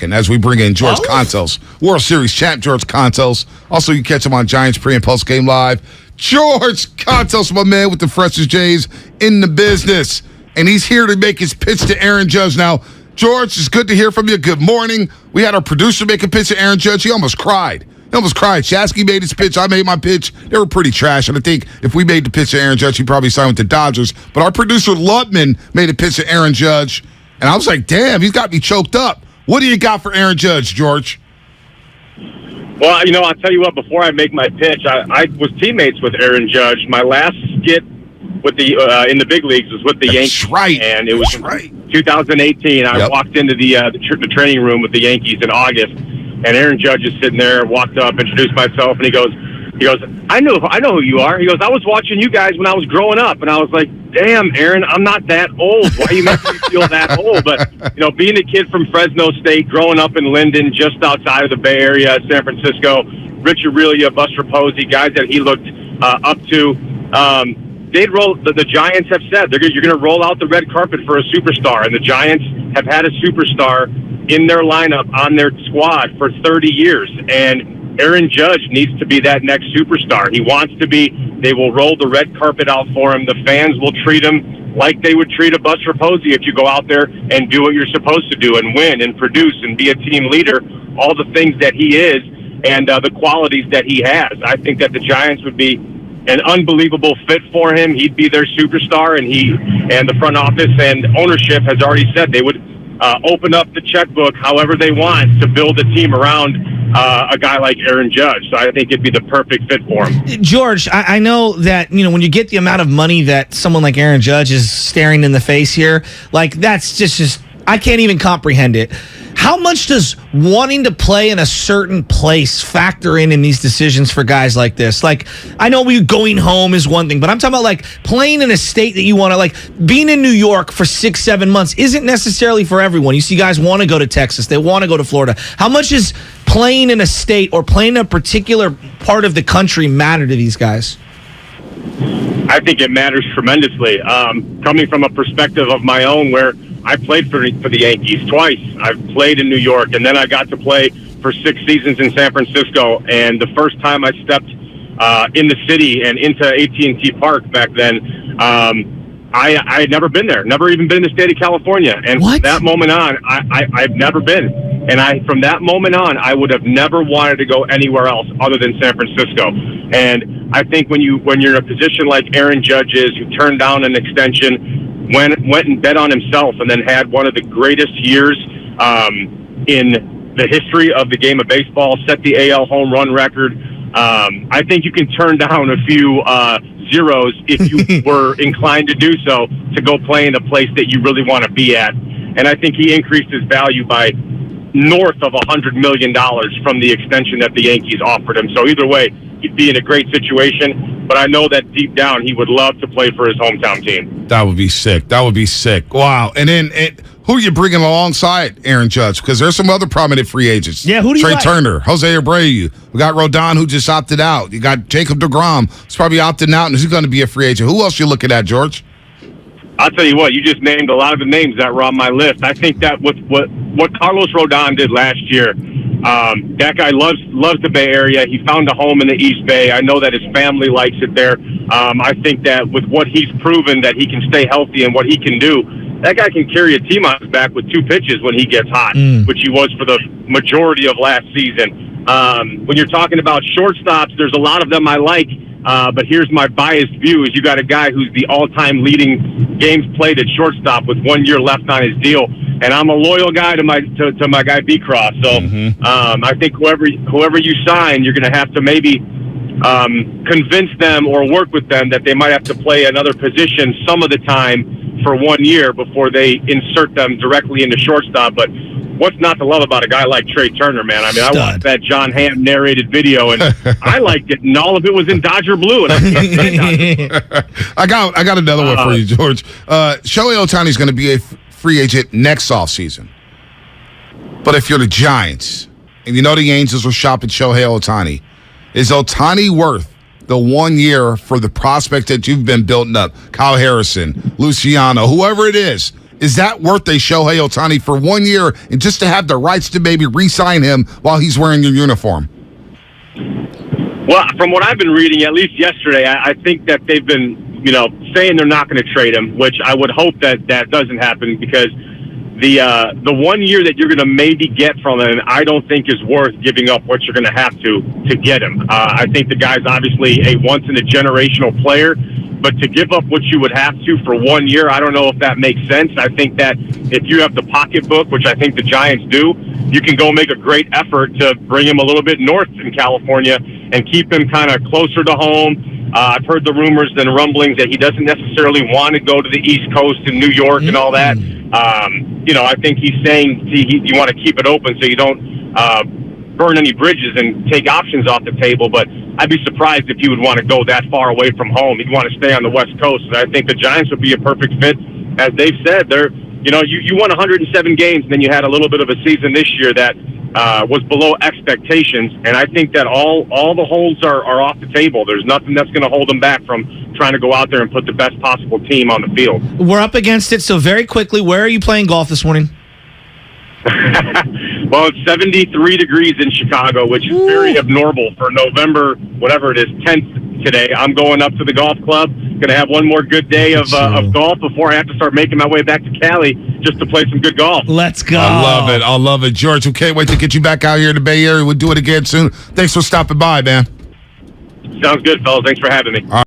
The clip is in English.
And as we bring in George Kontos, World Series champ George Kontos. Also, you catch him on Giants pre- and post-game live. George Kontos, my man with the freshest Jays in the business. And he's here to make his pitch to Aaron Judge. Now, George, it's good to hear from you. Good morning. We had our producer make a pitch to Aaron Judge. He almost cried. Shasky made his pitch. I made my pitch. They were pretty trash. And I think if we made the pitch to Aaron Judge, he'd probably sign with the Dodgers. But our producer, Lutman, made a pitch to Aaron Judge. And I was like, damn, he's got me choked up. What do you got for Aaron Judge, George? Well, I'll tell you what, before I make my pitch, I was teammates with Aaron Judge. My last skit with the in the big leagues was with the Yankees. Right. And it was 2018. I walked into the training room with the Yankees in August, and Aaron Judge is sitting there, walked up, introduced myself, and he goes, I know who you are. He goes, I was watching you guys when I was growing up. And I was like, damn, Aaron, I'm not that old. Why are you making me feel that old? But, being a kid from Fresno State, growing up in Linden, just outside of the Bay Area, San Francisco, Rich Aurelia, Buster Posey, guys that he looked up to, they'd roll. The Giants have said you're going to roll out the red carpet for a superstar. And the Giants have had a superstar in their lineup on their squad for 30 years. And Aaron Judge needs to be that next superstar. He wants to be. They will roll the red carpet out for him. The fans will treat him like they would treat a Buster Posey if you go out there and do what you're supposed to do and win and produce and be a team leader, all the things that he is and the qualities that he has. I think that the Giants would be an unbelievable fit for him. He'd be their superstar, and the front office and ownership has already said they would open up the checkbook however they want to build a team around a guy like Aaron Judge. So I think it'd be the perfect fit for him. George, I know that, when you get the amount of money that someone like Aaron Judge is staring in the face here, like that's just I can't even comprehend it. How much does wanting to play in a certain place factor in these decisions for guys like this? Like, I know going home is one thing, but I'm talking about like playing in a state that you want to, like being in New York for 6-7 months isn't necessarily for everyone. You see guys want to go to Texas. They want to go to Florida. How much is playing in a state or playing in a particular part of the country matter to these guys? I think it matters tremendously. Coming from a perspective of my own where I played for the Yankees twice. I've played in New York, and then I got to play for 6 seasons in San Francisco. And the first time I stepped in the city and into AT&T Park back then, I had never been there, never even been in the state of California. And from that moment on, I've never been. And from that moment on, I would have never wanted to go anywhere else other than San Francisco. And I think when you're in a position like Aaron Judge is, who turned down an extension, went and bet on himself, and then had one of the greatest years in the history of the game of baseball, set the AL home run record. I think you can turn down a few zeros if you were inclined to do so, to go play in a place that you really want to be at. And I think he increased his value by north of $100 million from the extension that the Yankees offered him. So either way, he'd be in a great situation, but I know that deep down he would love to play for his hometown team. That would be sick. Wow. And then who are you bringing alongside Aaron Judge? Because there's some other prominent free agents. Yeah, who do you Trey like? Turner, Jose Abreu. We got Rodon, who just opted out. You got Jacob deGrom, who's probably opting out, and he's going to be a free agent. Who else you looking at, George? I'll tell you what, you just named a lot of the names that were on my list. I think that with what Carlos Rodon did last year, that guy loves the Bay Area. He found a home in the East Bay. I know that his family likes it there. I think that with what he's proven that he can stay healthy and what he can do, that guy can carry a team on his back with 2 pitches when he gets hot, which he was for the majority of last season. When you're talking about shortstops, there's a lot of them I like. But here's my biased view: is you got a guy who's the all-time leading games played at shortstop with 1 year left on his deal, and I'm a loyal guy to my guy Beecroft. So I think whoever you sign, you're going to have to maybe convince them or work with them that they might have to play another position some of the time for 1 year before they insert them directly into shortstop. But what's not to love about a guy like Trey Turner, man? I mean, I watched that John Hamm narrated video, and I liked it, and all of it was in Dodger blue. And I can't say Dodger blue. I got another one for you, George. Shohei Ohtani's going to be a free agent next offseason. But if you're the Giants, and you know the Angels will shop at Shohei Ohtani, is Ohtani worth the 1 year for the prospect that you've been building up? Kyle Harrison, Luciano, whoever it is. Is that worth a Shohei Ohtani for 1 year and just to have the rights to maybe re-sign him while he's wearing your uniform? Well, from what I've been reading, at least yesterday, I think that they've been, saying they're not going to trade him, which I would hope that doesn't happen, because the 1 year that you're going to maybe get from him, I don't think is worth giving up what you're going to have to get him. I think the guy's obviously a once-in-a-generational player, but to give up what you would have to for 1 year, I don't know if that makes sense. I think that if you have the pocketbook, which I think the Giants do, you can go make a great effort to bring him a little bit north in California and keep him kind of closer to home. I've heard the rumors and rumblings that he doesn't necessarily want to go to the East Coast in New York and all that. I think he's saying you want to keep it open so you don't burn any bridges and take options off the table. But I'd be surprised if he would want to go that far away from home. He'd want to stay on the West Coast. And I think the Giants would be a perfect fit. As they've said, you won 107 games, and then you had a little bit of a season this year that was below expectations, and I think that all the holds are off the table. There's nothing that's going to hold them back from trying to go out there and put the best possible team on the field. We're up against it, so very quickly, where are you playing golf this morning? Well, it's 73 degrees in Chicago, which is very abnormal for November, whatever it is, 10th today. I'm going up to the golf club. Going to have one more good day of golf before I have to start making my way back to Cali just to play some good golf. Let's go. I love it. George, we can't wait to get you back out here in the Bay Area. We'll do it again soon. Thanks for stopping by, man. Sounds good, fellas. Thanks for having me.